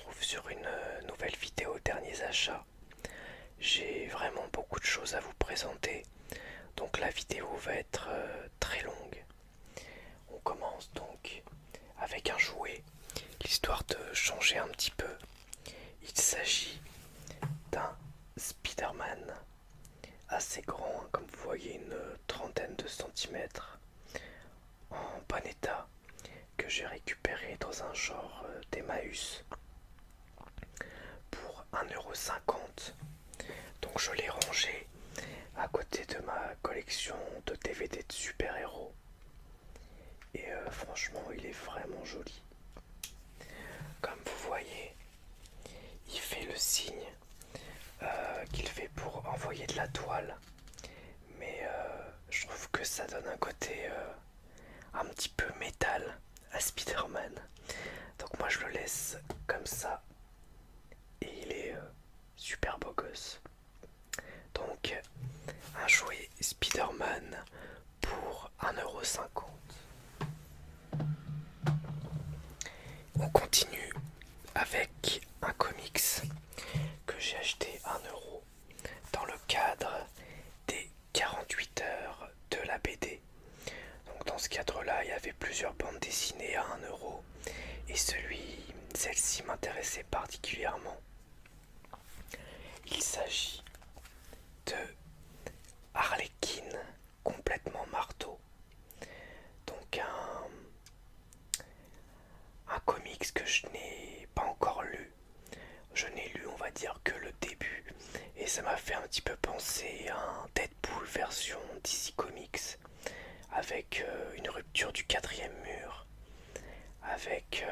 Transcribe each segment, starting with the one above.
retrouve sur une nouvelle vidéo derniers achats. J'ai vraiment beaucoup de choses à vous présenter, donc la vidéo va être très longue. On commence donc avec un jouet, l'histoire de changer un petit peu. Il s'agit d'un Spider-Man assez grand, comme vous voyez une trentaine de centimètres, en bon état, que j'ai récupéré dans un genre d'Emmaüs pour 1,50 €. Donc je l'ai rangé à côté de ma collection de DVD de super-héros. Et franchement, il est vraiment joli. Comme vous voyez, il fait le signe qu'il fait pour envoyer de la toile. Mais je trouve que ça donne un côté un petit peu métal à Spider-Man. Donc moi je le laisse comme ça. Et il est super beau gosse. Donc un jouet Spider-Man pour 1,50 €. On continue avec un comics que j'ai acheté 1 € dans le cadre des 48 heures de la BD. Donc dans ce cadre-là, il y avait plusieurs bandes dessinées à 1 € et celle-ci m'intéressait particulièrement. Il s'agit de Harlequin complètement marteau. Donc un comics que je n'ai pas encore lu. Je n'ai lu, on va dire, que le début. Et ça m'a fait un petit peu penser à un Deadpool version DC Comics. Avec une rupture du quatrième mur. Avec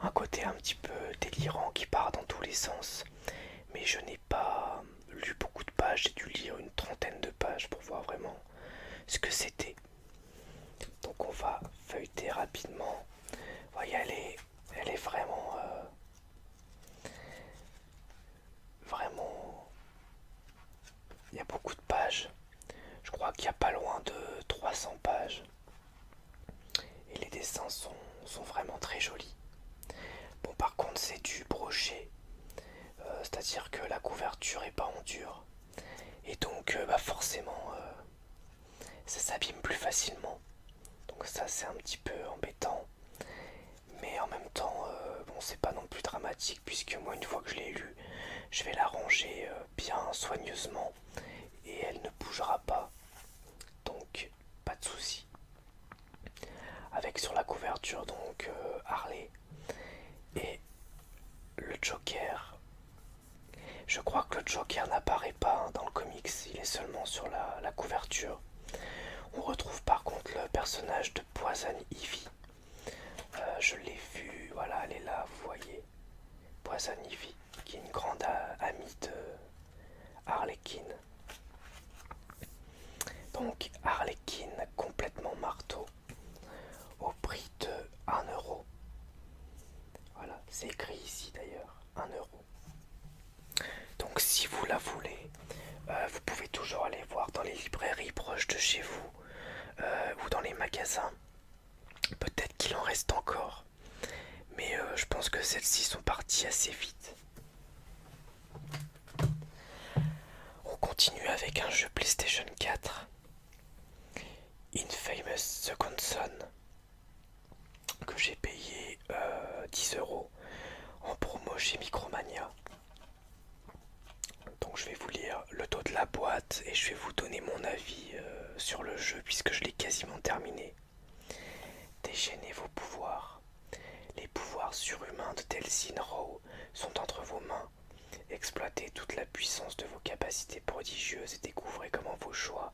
un côté un petit peu délirant qui part dans tous les sens. Mais je n'ai pas lu beaucoup de pages. J'ai dû lire une trentaine de pages pour voir vraiment ce que c'était. Donc on va feuilleter rapidement. Vous voyez, elle est vraiment vraiment, il y a beaucoup de pages. Je crois qu'il n'y a pas loin de 300 pages. Et les dessins sont vraiment très jolis. Bon, par contre, c'est du brochet. C'est-à-dire que la couverture est pas en dur. Et donc, forcément, ça s'abîme plus facilement. Donc ça, c'est un petit peu embêtant. Mais en même temps, bon, c'est pas non plus dramatique, puisque moi, une fois que je l'ai lu, je vais la ranger bien soigneusement et elle ne bougera pas. Donc, pas de souci. Avec sur la couverture, donc, Harley et le Joker. Je crois que le Joker n'apparaît pas dans le comics, il est seulement sur la couverture. On retrouve par contre le personnage de Poison Ivy. Je l'ai vu, voilà, elle est là, vous voyez. Poison Ivy, qui est une grande amie de Harlequin. Donc Harlequin complètement marteau au prix de 1 €. Voilà, c'est écrit ici d'ailleurs, 1 €. Donc si vous la voulez, vous pouvez toujours aller voir dans les librairies proches de chez vous ou dans les magasins. Peut-être qu'il en reste encore, mais je pense que celles-ci sont parties assez vite. On continue avec un jeu PlayStation 4, Infamous Second Son, que j'ai payé 10 € en promo chez Micromania. Donc je vais vous lire le dos de la boîte et je vais vous donner mon avis sur le jeu puisque je l'ai quasiment terminé. Déchaînez vos pouvoirs. Les pouvoirs surhumains de Delsin Rowe sont entre vos mains. Exploitez toute la puissance de vos capacités prodigieuses et découvrez comment vos choix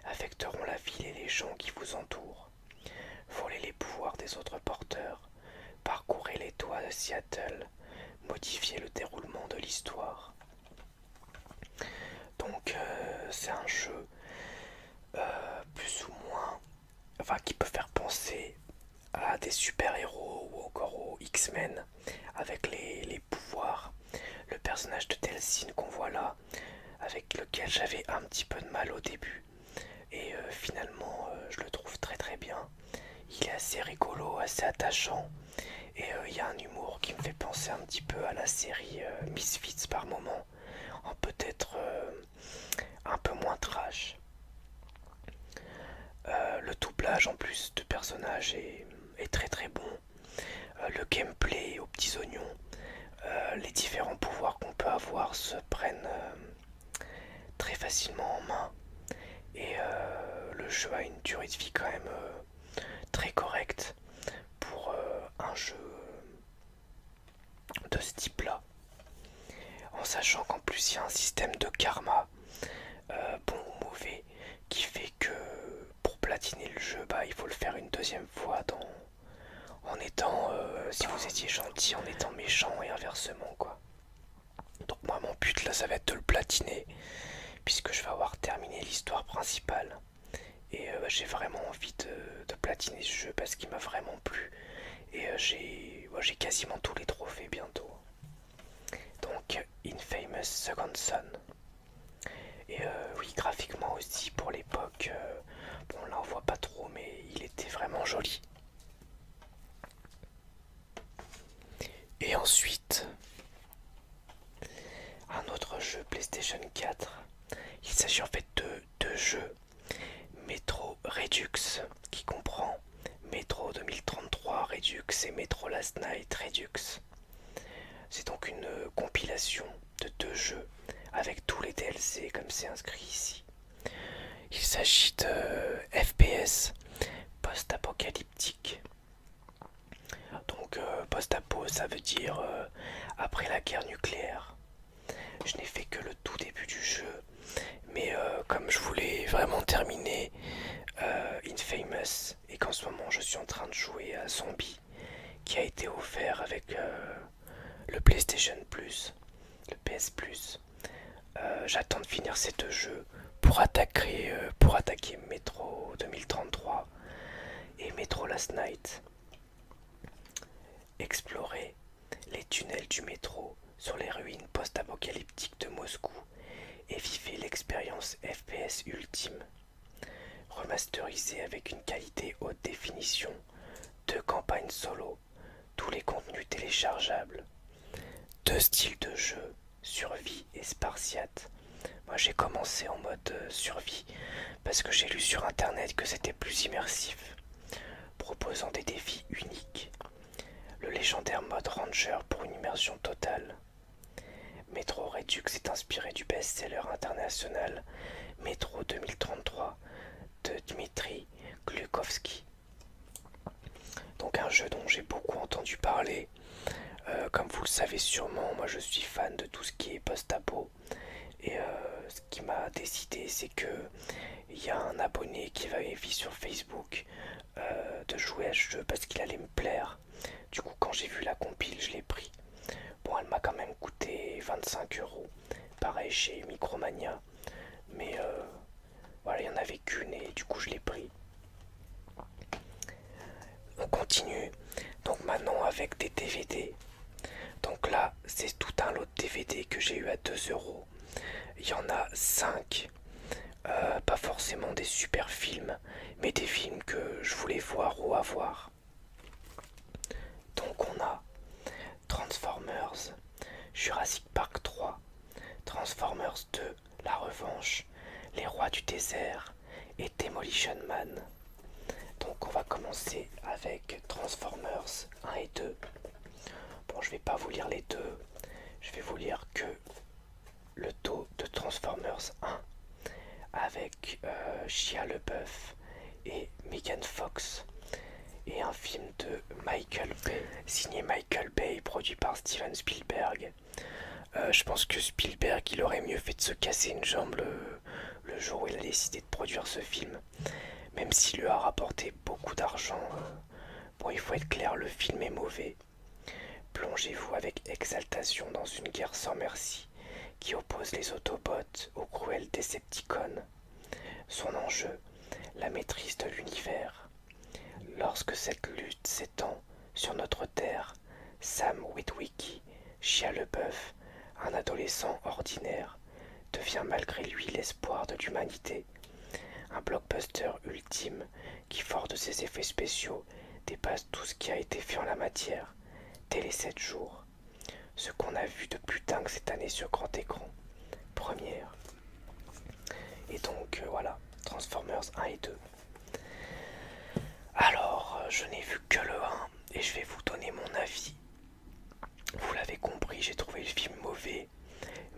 affecteront la ville et les gens qui vous entourent. Volez les pouvoirs des autres porteurs. Parcourez les toits de Seattle. Modifiez le déroulement de l'histoire. Donc c'est un jeu plus ou moins, enfin qui peut faire penser à des super-héros ou encore aux X-Men avec les pouvoirs. Le personnage de Delsin qu'on voit là, avec lequel j'avais un petit peu de mal au début. Et finalement, je le trouve très très bien. Il est assez rigolo, assez attachant. Et il y a un humour penser un petit peu à la série Misfits par moment, en peut-être un peu moins trash. Le doublage en plus de personnages est très très bon. Le gameplay aux petits oignons, les différents pouvoirs qu'on peut avoir se prennent très facilement en main. Et le jeu a une durée de vie quand même très correcte pour un jeu de ce type-là. En sachant qu'en plus il y a un système de karma, bon ou mauvais, qui fait que pour platiner le jeu, il faut le faire une deuxième fois en étant, si vous étiez gentil, en étant méchant et inversement quoi. Donc moi mon but là ça va être de le platiner, puisque je vais avoir terminé l'histoire principale. Et j'ai vraiment envie de platiner ce jeu parce qu'il m'a vraiment plu. Et j'ai quasiment tous les trophées bientôt. Donc Infamous Second Son. Et oui, graphiquement aussi pour l'époque, bon là on voit pas trop mais il était vraiment joli. Et ensuite, un autre jeu PlayStation 4. Il s'agit en fait de deux jeux. Metro Redux, qui comprend Metro 2033 Redux et Metro Last Night Redux. C'est donc une compilation de deux jeux avec tous les DLC comme c'est inscrit ici. Il s'agit de FPS post-apocalyptique. Donc post-apo ça veut dire après la guerre nucléaire. Je n'ai fait que le tout début du jeu, mais comme je voulais vraiment terminer Infamous et qu'en ce moment je suis en train de jouer à Zombie qui a été offert avec le PlayStation Plus, le PS Plus. J'attends de finir ces deux jeux pour attaquer Metro 2033 et Metro Last Night. Explorer les tunnels du métro sur les ruines post-apocalyptiques de Moscou et vivez l'expérience FPS ultime. Remasterisé avec une qualité haute définition, 2 campagnes solo, tous les contenus téléchargeables, 2 styles de jeu, survie et spartiate. Moi j'ai commencé en mode survie parce que j'ai lu sur internet que c'était plus immersif, proposant des défis uniques. Le légendaire mode Ranger pour une immersion totale. Metro Redux est inspiré du best-seller international Metro 2033 de Dmitri Glukovski. Donc un jeu dont j'ai beaucoup entendu parler. Comme vous le savez sûrement, moi je suis fan de tout ce qui est post-apo. Et ce qui m'a décidé, c'est que il y a un abonné qui m'avait vu sur Facebook de jouer à ce jeu parce qu'il allait me plaire. Du coup, quand j'ai vu la compile, je l'ai pris. Bon, elle m'a quand même coûté 25€. Pareil chez Micromania. Mais voilà, il n'y en avait qu'une et du coup, je l'ai pris. On continue. Donc maintenant avec des DVD. Donc là, c'est tout un lot de DVD que j'ai eu à 2€. Il y en a 5. Pas forcément des super films, mais des films que je voulais voir ou avoir. Donc on a Transformers, Jurassic Park 3, Transformers 2, La Revanche, Les Rois du Désert et Demolition Man. Donc on va commencer avec Transformers 1 et 2. Bon, je vais pas vous lire les deux, je vais vous lire que le dos de Transformers 1 avec Shia LaBeouf et Megan Fox et un film de Michael Bay, signé Michael Bay, produit par Steven Spielberg. Je pense que Spielberg il aurait mieux fait de se casser une jambe le jour où il a décidé de produire ce film, même s'il lui a rapporté beaucoup d'argent. Bon, il faut être clair, le film est mauvais. Plongez-vous avec exaltation dans une guerre sans merci qui oppose les Autobots aux cruels Decepticons. Son enjeu, la maîtrise de l'univers. Lorsque cette lutte s'étend sur notre terre, Sam Witwicky, Shia LaBeouf, un adolescent ordinaire, devient malgré lui l'espoir de l'humanité. Un blockbuster ultime qui, fort de ses effets spéciaux, dépasse tout ce qui a été fait en la matière dès les 7 jours. ce qu'on a vu de plus dingue cette année sur grand écran. Première. Et donc voilà, Transformers 1 et 2. Alors, je n'ai vu que le 1 et je vais vous donner mon avis. Vous l'avez compris, j'ai trouvé le film mauvais,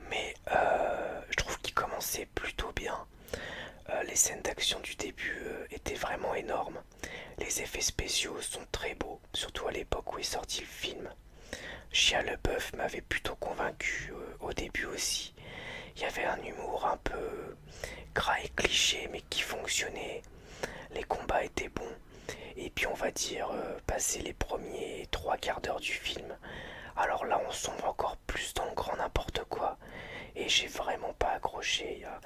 mais je trouve qu'il commençait plutôt bien. Les scènes d'action du début étaient vraiment énormes. Les effets spéciaux sont très beaux, surtout à l'époque où est sorti le film. Shia LaBeouf m'avait plutôt convaincu au début aussi. Il y avait un humour un peu gras et cliché, mais qui fonctionnait. Les combats étaient bons. Et puis on va dire, passer les premiers 3 quarts d'heure du film, alors là on sombre encore plus dans le grand n'importe quoi. Et j'ai vraiment pas accroché. Il y a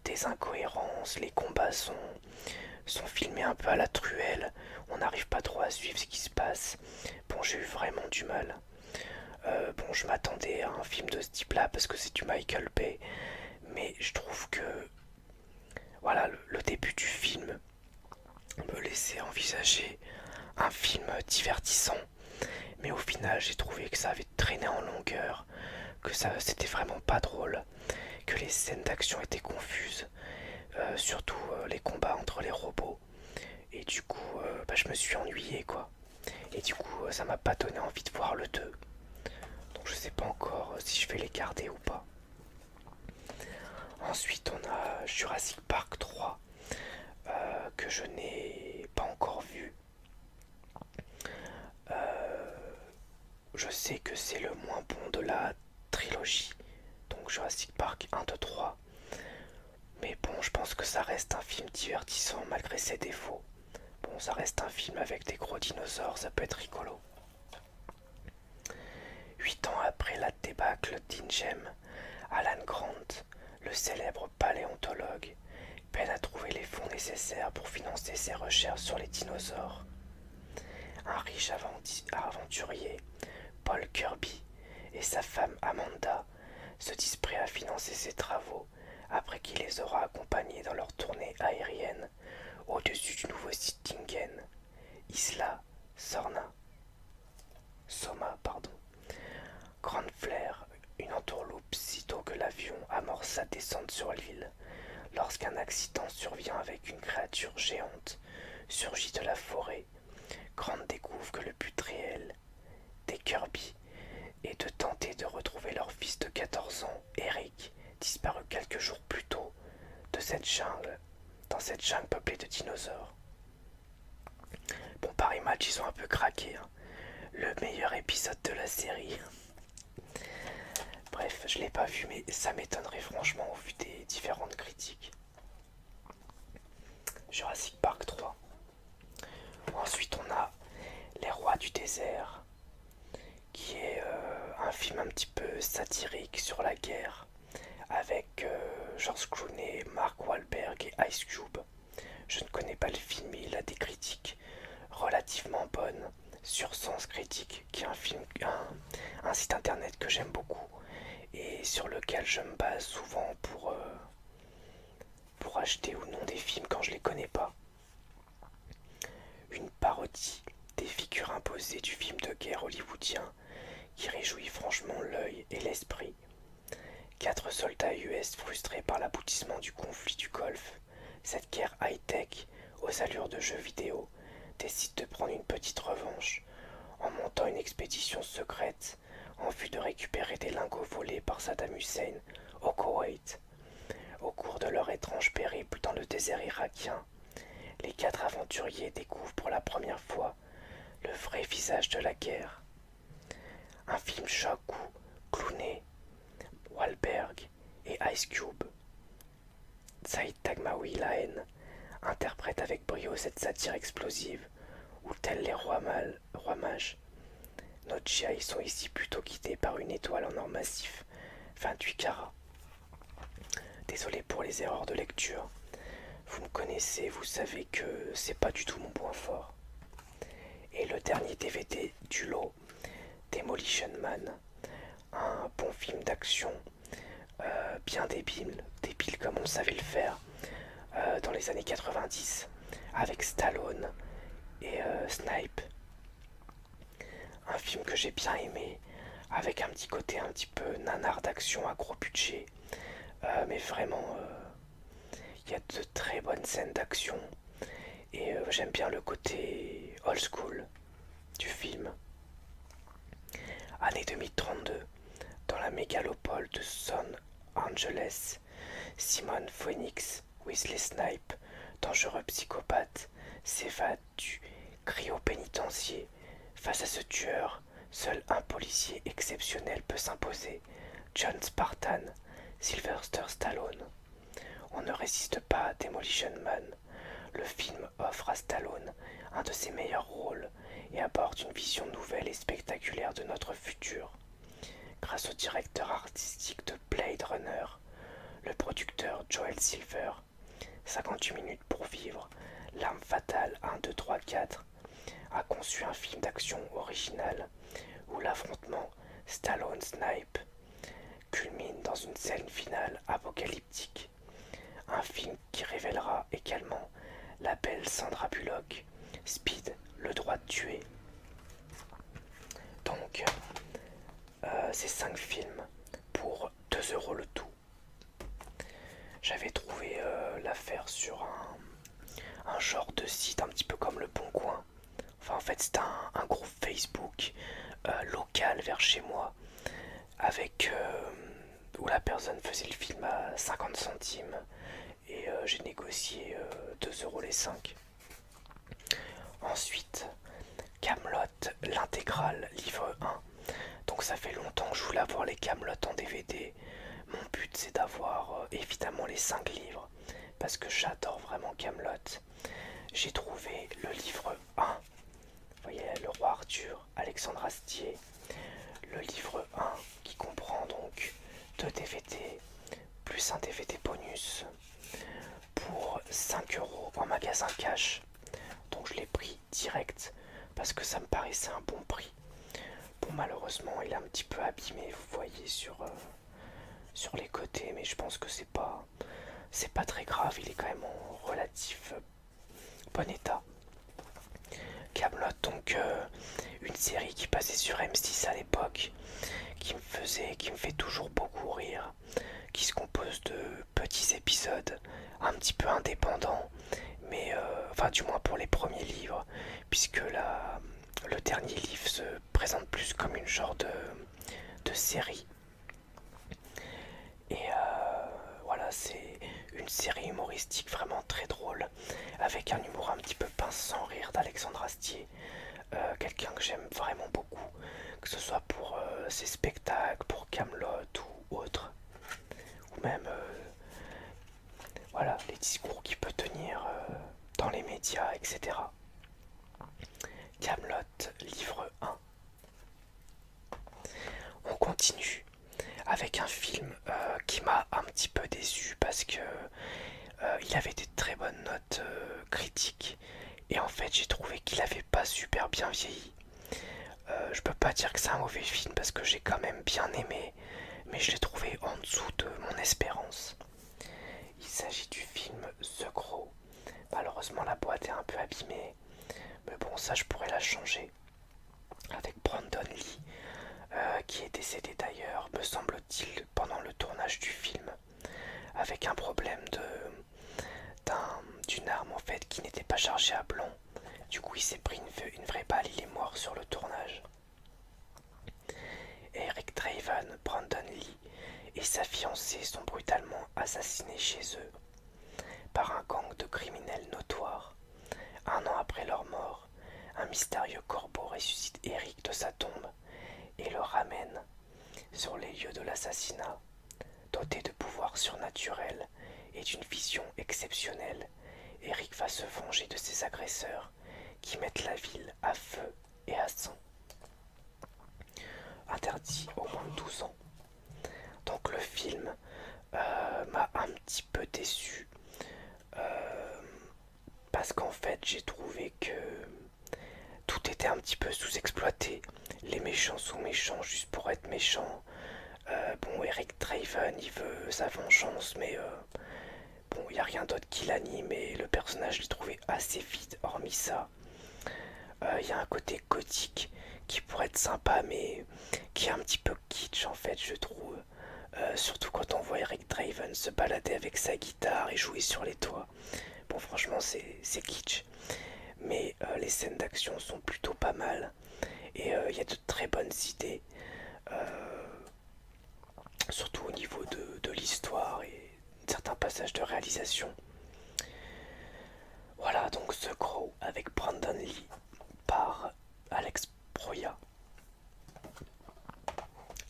des incohérences, les combats sont filmés un peu à la truelle. On n'arrive pas trop à suivre ce qui se passe. Bon, j'ai eu vraiment du mal. Bon, je m'attendais à un film de ce type-là parce que c'est du Michael Bay. Mais je trouve que voilà, le début du film me laissait envisager un film divertissant. Mais au final, j'ai trouvé que ça avait traîné en longueur, que ça c'était vraiment pas drôle, que les scènes d'action étaient confuses, surtout les combats entre les robots. Et du coup, je me suis ennuyé quoi. Et du coup, ça m'a pas donné envie de voir le 2. Donc je sais pas encore si je vais les garder ou pas. Ensuite, on a Jurassic Park 3, que je n'ai pas encore vu. Je sais que c'est le moins bon de la trilogie, donc Jurassic Park 1, 2, 3. Mais bon, je pense que ça reste un film divertissant malgré ses défauts. Bon, ça reste un film avec des gros dinosaures, ça peut être rigolo. 8 ans après la débâcle d'Ingem, Alan Grant, le célèbre paléontologue, peine à trouver les fonds nécessaires pour financer ses recherches sur les dinosaures. Un riche aventurier, Paul Kirby, et sa femme Amanda se disent prêts à financer ses travaux après qu'il les aura accompagnés dans leur tournée aérienne au-dessus du nouveau site d'Ingen, Isla Soma. Grande flair, une entourloupe sitôt que l'avion amorce sa descente sur l'île, lorsqu'un accident survient avec une créature géante surgie de la forêt. Grant découvre que le but réel des Kirby est de tenter de retrouver leur fils de 14 ans, Eric, disparu quelques jours plus tôt dans cette jungle peuplée de dinosaures. Bon, Paris Match, ils ont un peu craqué, hein. Le meilleur épisode de la série. Bref, je l'ai pas vu, mais ça m'étonnerait franchement au vu des différentes critiques. Jurassic Park 3. Ensuite, on a Les Rois du désert, qui est un film un petit peu satirique sur la guerre, avec George Clooney, Mark Wahlberg et Ice Cube. Je ne connais pas le film, mais il a des critiques relativement bonnes sur Sens Critique, qui est un site internet que j'aime beaucoup et sur lequel je me base souvent pour acheter ou non des films quand je les connais pas. Une parodie des figures imposées du film de guerre hollywoodien qui réjouit franchement l'œil et l'esprit. 4 soldats US frustrés par l'aboutissement du conflit du Golfe, cette guerre high-tech aux allures de jeux vidéo décide de prendre une petite revanche en montant une expédition secrète en vue de récupérer des lingots volés par Saddam Hussein au Koweït. Au cours de leur étrange périple dans le désert irakien, les 4 aventuriers découvrent pour la première fois le vrai visage de la guerre. Un film choc où Clooney, Wahlberg et Ice Cube, Saïd Taghmaoui Lahen, interprètent avec brio cette satire explosive où, tels les rois mages, nos GI sont ici plutôt guidés par une étoile en or massif, 28 carats. Désolé pour les erreurs de lecture. Vous me connaissez, vous savez que c'est pas du tout mon point fort. Et le dernier DVD du lot, Demolition Man, un bon film d'action, bien débile comme on savait le faire dans les années 90, avec Stallone et Snipe. Un film que j'ai bien aimé, avec un petit côté un petit peu nanar d'action à gros budget. Mais vraiment, il y a de très bonnes scènes d'action. Et j'aime bien le côté old school du film. Année 2032, dans la mégalopole de Los Angeles, Simon Phoenix, Wesley Snipes, dangereux psychopathe, s'évade du cryopénitencier. Face à ce tueur, seul un policier exceptionnel peut s'imposer, John Spartan, Sylvester Stallone. On ne résiste pas à Demolition Man. Le film offre à Stallone un de ses meilleurs rôles et apporte une vision nouvelle et spectaculaire de notre futur. Grâce au directeur artistique de Blade Runner, le producteur Joel Silver, 58 minutes pour vivre, L'arme fatale 1, 2, 3, 4 a conçu un film d'action original où l'affrontement Stallone-Snipe culmine dans une scène finale apocalyptique. Un film qui révélera également la belle Sandra Bullock, Speed, le droit de tuer. Donc, ces 5 films pour 2 € le tout. J'avais trouvé l'affaire sur un genre de site un petit peu comme Le Bon Coin. Enfin, en fait, c'était un groupe Facebook local vers chez moi avec où la personne faisait le film à 50 centimes et j'ai négocié 2 € les 5. Ensuite, Kaamelott, l'intégrale, livre 1. Donc ça fait longtemps que je voulais avoir les Kaamelott en DVD. Mon but c'est d'avoir évidemment les 5 livres parce que j'adore vraiment Kaamelott. J'ai trouvé le livre 1. Vous voyez, le roi Arthur, Alexandre Astier. Le livre 1 qui comprend donc 2 DVD plus un DVD bonus pour 5 € en magasin cash. Donc je l'ai pris direct parce que ça me paraissait un bon prix. Bon, malheureusement il est un petit peu abîmé, vous voyez, sur les côtés, mais je pense que c'est pas très grave, il est quand même en relatif bon état. Kaamelott, donc une série qui passait sur M6 à l'époque, qui me fait toujours beaucoup rire, qui se compose de petits épisodes un petit peu indépendants, mais enfin du moins pour les premiers livres, puisque le dernier livre se présente plus comme une genre de série. Et voilà, c'est une série humoristique vraiment très drôle, avec un humour un petit peu pince sans rire d'Alexandre Astier, quelqu'un que j'aime vraiment beaucoup, que ce soit pour ses spectacles, pour Kaamelott ou autre, ou même voilà, les discours qu'il peut tenir dans les médias, etc. Kaamelott, livre 1. On continue avec un film qui m'a un petit peu déçu parce que il avait des très bonnes notes critiques et en fait j'ai trouvé qu'il avait pas super bien vieilli. Je peux pas dire que c'est un mauvais film parce que j'ai quand même bien aimé, mais je l'ai trouvé en dessous de mon espérance. Il s'agit du film The Crow. Malheureusement la boîte est un peu abîmée, mais bon, ça je pourrais la changer. Avec Brandon Lee, qui est décédé d'ailleurs, me semble-t-il, pendant le tournage du film, avec un problème d'une arme en fait qui n'était pas chargée à plomb. Du coup il s'est pris une vraie balle, il est mort sur le tournage. Eric Draven, Brandon Lee et sa fiancée sont brutalement assassinés chez eux par un gang de criminels notoires. Un an après leur mort, un mystérieux corbeau ressuscite Eric de sa tombe et le ramène sur les lieux de l'assassinat. Doté de pouvoirs surnaturels et d'une vision exceptionnelle, Eric va se venger de ses agresseurs qui mettent la ville à feu et à sang. Interdit au moins de 12 ans. Donc le film m'a un petit peu déçu parce qu'en fait j'ai trouvé que tout était un petit peu sous-exploité. Les méchants sont méchants juste pour être méchants. Bon, Eric Draven, il veut sa vengeance, mais bon, il n'y a rien d'autre qui l'anime et le personnage, je l'ai trouvé assez vide. Hormis ça, il y a un côté gothique qui pourrait être sympa, mais qui est un petit peu kitsch en fait, je trouve. Surtout quand on voit Eric Draven se balader avec sa guitare et jouer sur les toits. Bon, franchement, c'est kitsch. Mais les scènes d'action sont plutôt pas mal. Et il y a de très bonnes idées. Surtout au niveau de l'histoire et certains passages de réalisation. Voilà donc The Crow avec Brandon Lee par Alex Proya.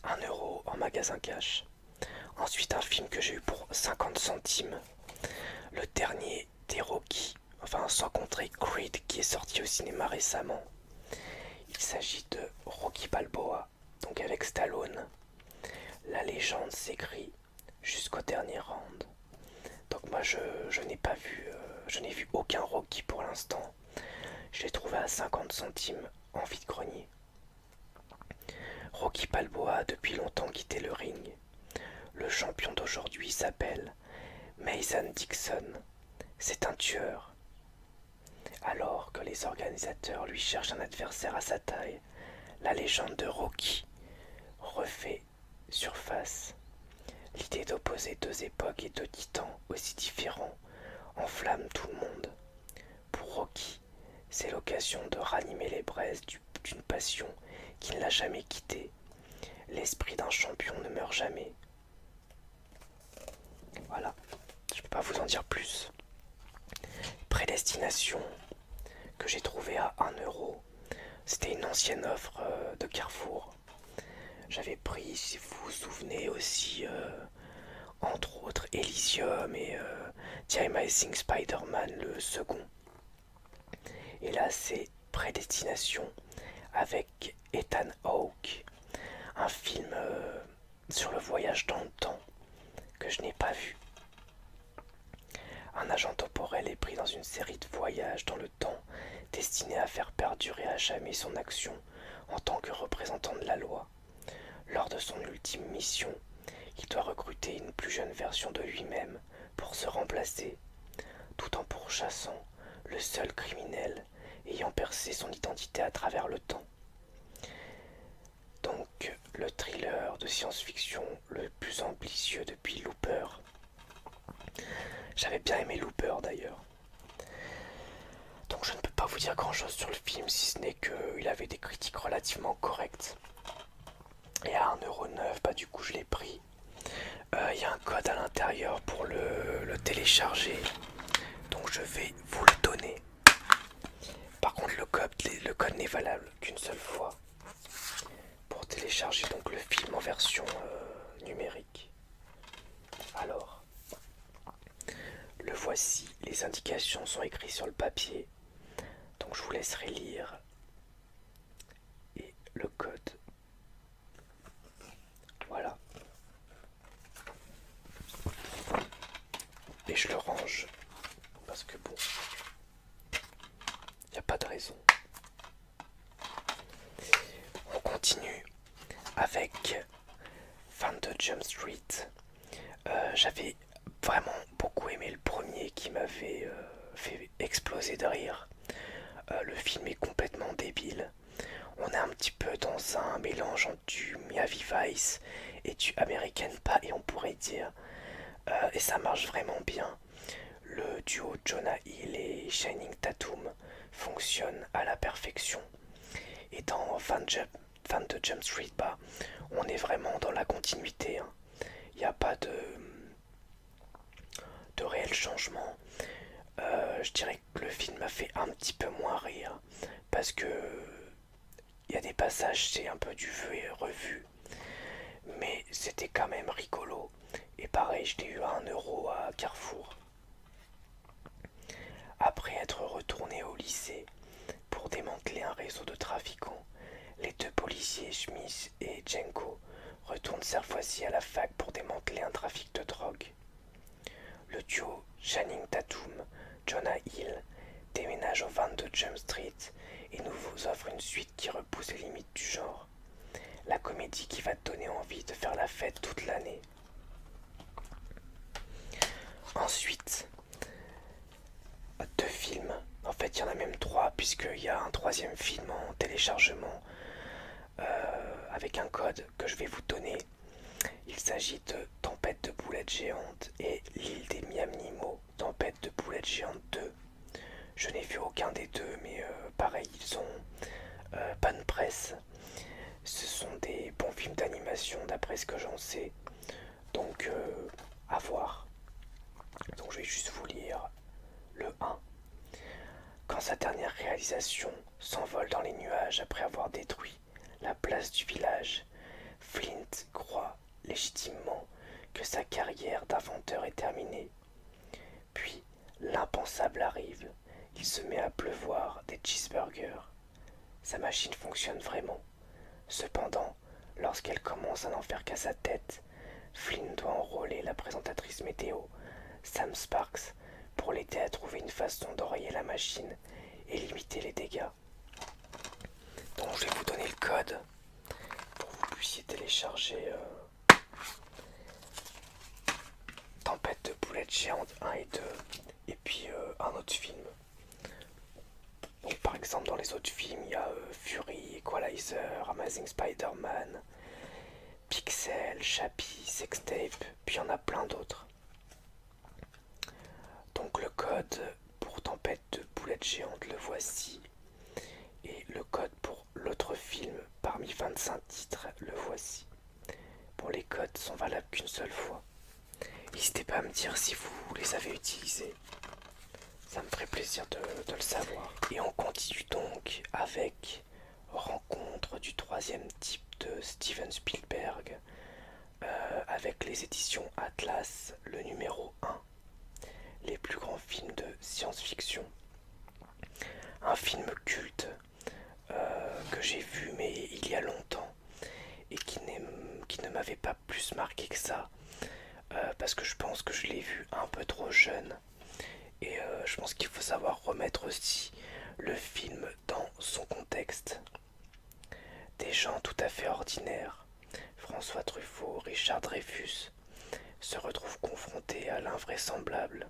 1 € en magasin cash. Ensuite un film que j'ai eu pour 50 centimes. Le dernier des Rocky, enfin sans compter Creed qui est sorti au cinéma récemment. Il s'agit de Rocky Balboa, donc avec Stallone. La légende s'écrit jusqu'au dernier round. Donc moi je n'ai pas vu, je n'ai vu aucun Rocky pour l'instant. Je l'ai trouvé à 50 centimes en vide-grenier. Rocky Balboa a depuis longtemps quitté le ring. Le champion d'aujourd'hui s'appelle Mason Dixon. C'est un tueur. Alors que les organisateurs lui cherchent un adversaire à sa taille, la légende de Rocky refait surface. L'idée d'opposer deux époques et deux titans aussi différents enflamme tout le monde. Pour Rocky, c'est l'occasion de ranimer les braises d'une passion qui ne l'a jamais quitté. L'esprit d'un champion ne meurt jamais. Voilà, je ne peux pas vous en dire plus. Prédestination, que j'ai trouvé à 1 €. C'était une ancienne offre de Carrefour. J'avais pris, si vous vous souvenez aussi, entre autres Elysium et The Amazing Spider-Man, le second. Et là, c'est Prédestination avec Ethan Hawke, un film sur le voyage dans le temps que je n'ai pas vu. Un agent temporel est pris dans une série de voyages dans le temps destinés à faire perdurer à jamais son action en tant que représentant de la loi. Lors de son ultime mission, il doit recruter une plus jeune version de lui-même pour se remplacer, tout en pourchassant le seul criminel ayant percé son identité à travers le temps. Donc, le thriller de science-fiction le plus ambitieux depuis Looper. J'avais bien aimé Looper d'ailleurs. Donc je ne peux pas vous dire grand chose sur le film, si ce n'est qu'il avait des critiques relativement correctes. Et à 1,09 €, bah du coup je l'ai pris. Il y a un code à l'intérieur pour le télécharger. Donc je vais vous le donner. Par contre le code n'est valable qu'une seule fois. Pour télécharger donc le film en version numérique. Alors, le voici, les indications sont écrites sur le papier. Donc je vous laisserai lire. Et le code. Voilà. Et je le range. Parce que bon, il n'y a pas de raison. On continue avec 22 Jump Street. J'avais vraiment beaucoup aimé le premier qui m'avait fait exploser de rire. Le film est complètement débile. On est un petit peu dans un mélange entre du Miami Vice et du American Pie, on pourrait dire. Et ça marche vraiment bien. Le duo Jonah Hill et Channing Tatum fonctionne à la perfection. Et dans 22 Jump Street, bah, on est vraiment dans la continuité. Il n'y a pas de réel changement. Je dirais que le film m'a fait un petit peu moins rire parce que il y a des passages, c'est un peu du vu et revu, mais c'était quand même rigolo. Et pareil, je l'ai eu à 1 € à Carrefour. Après être retourné au lycée pour démanteler un réseau de trafiquants, les deux policiers, Schmidt et Jenko, retournent cette fois-ci à la fac pour démanteler un trafic de drogue. Le duo Channing Tatum, Jonah Hill déménage au 22 Jump Street et nous vous offre une suite qui repousse les limites du genre. La comédie qui va te donner envie de faire la fête toute l'année. Ensuite, 2 films. En fait, il y en a même 3 puisqu'il y a un 3e film en téléchargement avec un code que je vais vous donner. Il s'agit de Tempête de boulettes géantes et l'île des Miam-Nimo, Tempête de boulettes géantes 2. Je n'ai vu aucun des deux, mais pareil, ils ont bonne presse. Ce sont des bons films d'animation d'après ce que j'en sais. Donc à voir. Donc je vais juste vous lire le 1. Quand sa dernière réalisation s'envole dans les nuages après avoir détruit la place du village, Flint croit légitimement que sa carrière d'inventeur est terminée. Puis l'impensable arrive. Il se met à pleuvoir des cheeseburgers. Sa machine fonctionne vraiment. Cependant, lorsqu'elle commence à n'en faire qu'à sa tête, Flynn doit enrôler la présentatrice météo, Sam Sparks, pour l'aider à trouver une façon d'enrayer la machine et limiter les dégâts. Donc je vais vous donner le code pour que vous puissiez télécharger Tempête de boulettes géantes 1 et 2 et puis un autre film. Donc par exemple dans les autres films il y a Fury, Equalizer, Amazing Spider-Man, Pixel, Chappie, Sextape, puis il y en a plein d'autres. Donc le code pour Tempête de boulettes géantes le voici. Et le code pour l'autre film parmi 25 titres le voici. Bon, les codes sont valables qu'une seule fois. N'hésitez pas à me dire si vous les avez utilisés. Ça me ferait plaisir de le savoir. Et on continue donc avec Rencontre du troisième type de Steven Spielberg avec les éditions Atlas, le numéro 1. Les plus grands films de science-fiction. Un film culte que j'ai vu mais il y a longtemps et qui ne m'avait pas plus marqué que ça parce que je pense que je l'ai vu un peu trop jeune et je pense qu'il faut savoir remettre aussi le film dans son contexte. Des gens tout à fait ordinaires, François Truffaut, Richard Dreyfuss, se retrouvent confrontés à l'invraisemblable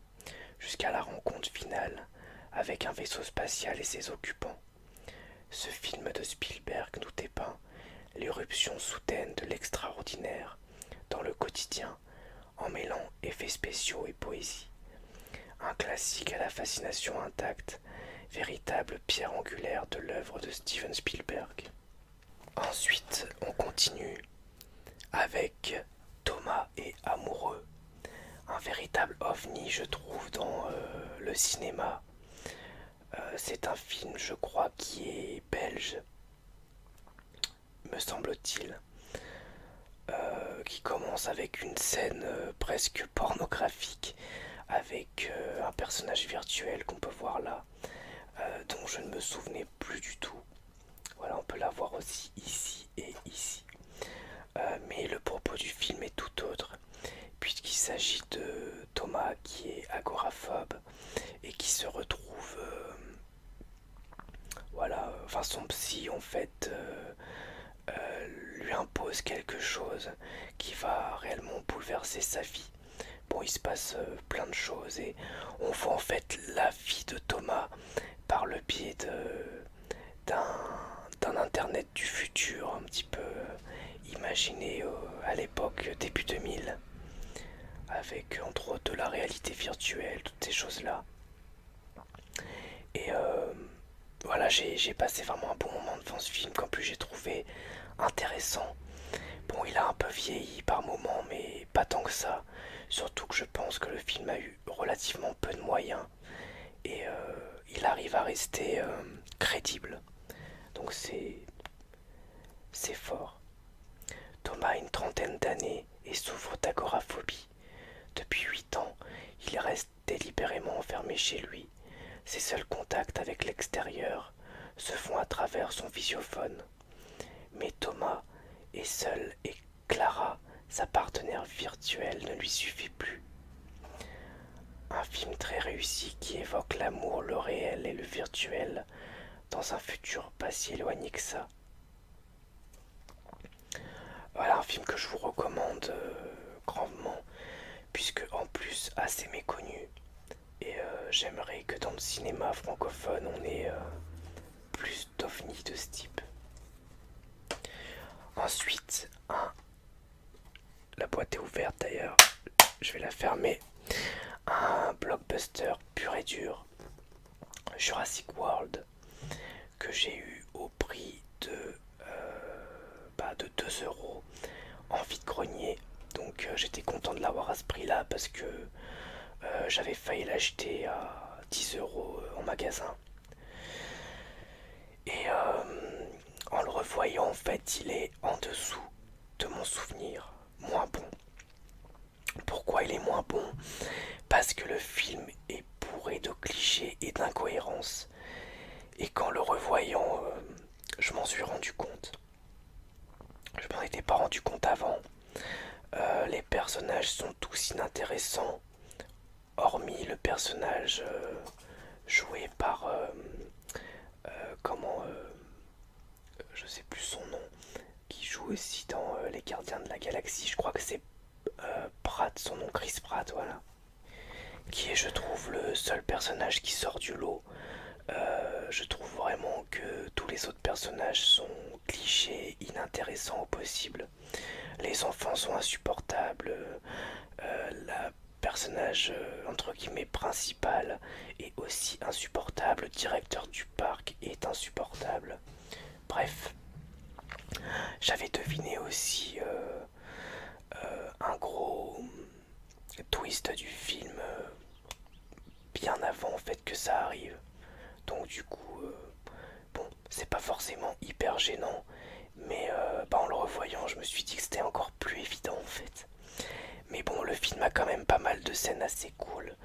jusqu'à la rencontre finale avec un vaisseau spatial et ses occupants. Ce film de Spielberg nous dépeint l'éruption soudaine de l'extraordinaire dans le quotidien en mêlant effets spéciaux et poésie. Un classique à la fascination intacte, véritable pierre angulaire de l'œuvre de Steven Spielberg. Ensuite, on continue avec Thomas et Amoureux, un véritable ovni je trouve dans le cinéma. C'est un film je crois qui est belge, me semble-t-il, qui commence avec une scène presque pornographique avec un personnage virtuel qu'on peut voir là, dont je ne me souvenais plus du tout. Voilà, on peut la voir aussi ici et ici. Mais le propos du film est tout autre, puisqu'il s'agit de Thomas qui est agoraphobe et qui se retrouve... voilà, enfin son psy en fait lui impose quelque chose qui va réellement bouleverser sa vie. Bon, il se passe plein de choses et on voit en fait la vie de Thomas par le biais d'un internet du futur un petit peu imaginé à l'époque début 2000 avec entre autres de la réalité virtuelle, toutes ces choses là. Et voilà, j'ai passé vraiment un bon moment devant ce film qu'en plus j'ai trouvé intéressant. Bon, il a un peu vieilli par moments, mais pas tant que ça. Surtout que je pense que le film a eu relativement peu de moyens et il arrive à rester crédible. Donc c'est fort. Thomas a une trentaine d'années et souffre d'agoraphobie. Depuis 8 ans, il reste délibérément enfermé chez lui. Ses seuls contacts avec l'extérieur se font à travers son visiophone. Mais Thomas est seul et Clara, sa partenaire virtuelle, ne lui suffit plus. Un film très réussi qui évoque l'amour, le réel et le virtuel dans un futur pas si éloigné que ça. Voilà un film que je vous recommande grandement, puisque en plus assez méconnu. Et j'aimerais que dans le cinéma francophone on ait plus d'ovnis de ce type. Ensuite, la boîte est ouverte d'ailleurs, je vais la fermer. Un blockbuster pur et dur, Jurassic World, que j'ai eu au prix de 2 euros en vide-grenier. Donc j'étais content de l'avoir à ce prix-là parce que j'avais failli l'acheter à 10 euros en magasin. Et en le revoyant, en fait, il est en dessous de mon souvenir, moins bon. Pourquoi il est moins bon? Parce que le film est bourré de clichés et d'incohérences. Et qu'en le revoyant, je m'en suis rendu compte. Je m'en étais pas rendu compte avant. Les personnages sont tous inintéressants, hormis le personnage joué par comment je sais plus son nom, qui joue aussi dans Les Gardiens de la Galaxie. Je crois que c'est Pratt, son nom, Chris Pratt, voilà. Qui est, je trouve, le seul personnage qui sort du lot. Je trouve vraiment que tous les autres personnages sont clichés, inintéressants au possible. Les enfants sont insupportables. La personnage entre guillemets principal est aussi insupportable. Le directeur du parc est insupportable. Bref, j'avais deviné aussi un gros twist du film bien avant en fait que ça arrive. Donc du coup, bon, c'est pas forcément hyper gênant, mais en le revoyant, je me suis dit que c'était encore plus évident en fait. Mais bon, le film a quand même pas mal de scènes assez cool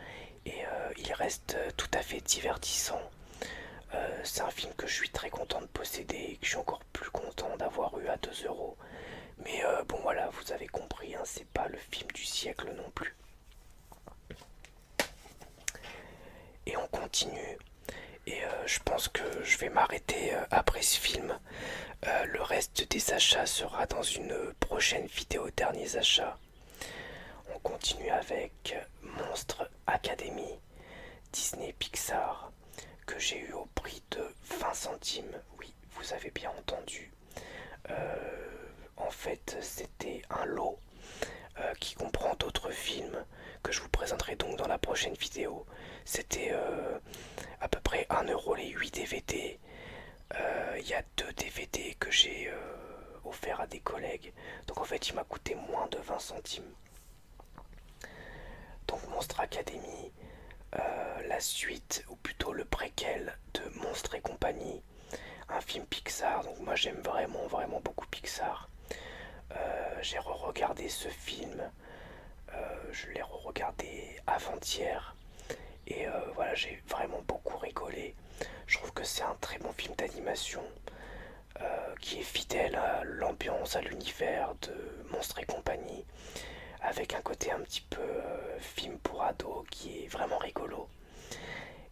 et il reste tout à fait divertissant. C'est un film que je suis très content de posséder et que je suis encore plus content d'avoir eu à 2 euros. Mais bon voilà, vous avez compris, hein, c'est pas le film du siècle non plus. Et on continue. Et je pense que je vais m'arrêter après ce film. Le reste des achats sera dans une prochaine vidéo derniers achats. On continue avec Monstre Academy, Disney Pixar, que j'ai eu au prix de 20 centimes. Oui, vous avez bien entendu. En fait, c'était un lot qui comprend d'autres films que je vous présenterai donc dans la prochaine vidéo. C'était à peu près 1 euro les 8 DVD. Il y a 2 DVD que j'ai offert à des collègues. Donc en fait, il m'a coûté moins de 20 centimes. Donc Monstre Academy, la suite, ou plutôt le préquel de Monstres et compagnie, un film Pixar. Donc moi j'aime vraiment vraiment beaucoup Pixar. J'ai re-regardé ce film, je l'ai re-regardé avant-hier et voilà, j'ai vraiment beaucoup rigolé. Je trouve que c'est un très bon film d'animation qui est fidèle à l'ambiance, à l'univers de Monstres et compagnie, avec un côté un petit peu film pour ados qui est vraiment rigolo.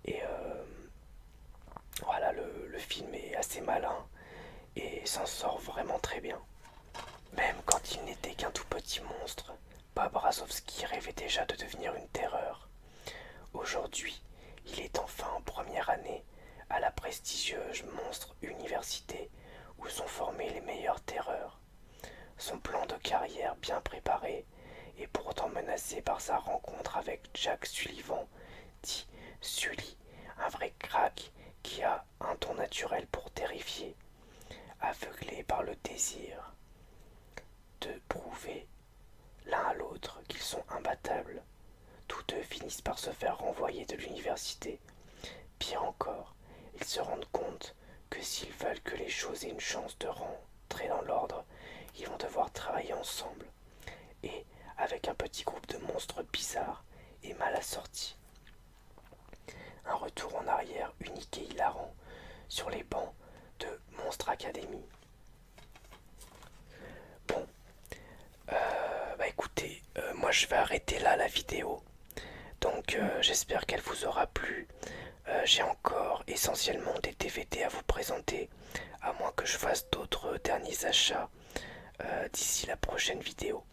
Et voilà, le film est assez malin et s'en sort vraiment très bien. Même quand il n'était qu'un tout petit monstre, Bob Razowski rêvait déjà de devenir une terreur. Aujourd'hui, il est enfin en première année à la prestigieuse Monstre Université où sont formés les meilleurs terreurs. Son plan de carrière bien préparé est pourtant menacé par sa rencontre avec Jack Sullivan, dit Sully, un vrai crack qui a un don naturel pour terrifier, aveuglé par le désir de prouver l'un à l'autre qu'ils sont imbattables. Tous deux finissent par se faire renvoyer de l'université. Pire encore, ils se rendent compte que s'ils veulent que les choses aient une chance de rentrer dans l'ordre, ils vont devoir travailler ensemble. Et avec un petit groupe de monstres bizarres et mal assortis. Un retour en arrière unique et hilarant sur les bancs de Monstre Academy. Bon, écoutez, moi je vais arrêter là la vidéo. Donc j'espère qu'elle vous aura plu. J'ai encore essentiellement des DVD à vous présenter, à moins que je fasse d'autres derniers achats d'ici la prochaine vidéo.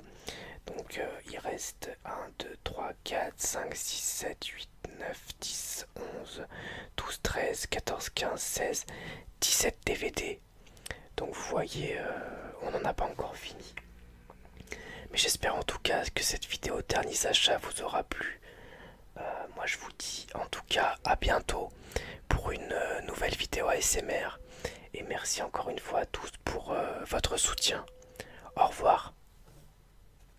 Donc il reste 1, 2, 3, 4, 5, 6, 7, 8, 9, 10, 11, 12, 13, 14, 15, 16, 17 DVD. Donc vous voyez, on n'en a pas encore fini. Mais j'espère en tout cas que cette vidéo dernier achat vous aura plu. Moi je vous dis en tout cas à bientôt pour une nouvelle vidéo ASMR. Et merci encore une fois à tous pour votre soutien. Au revoir.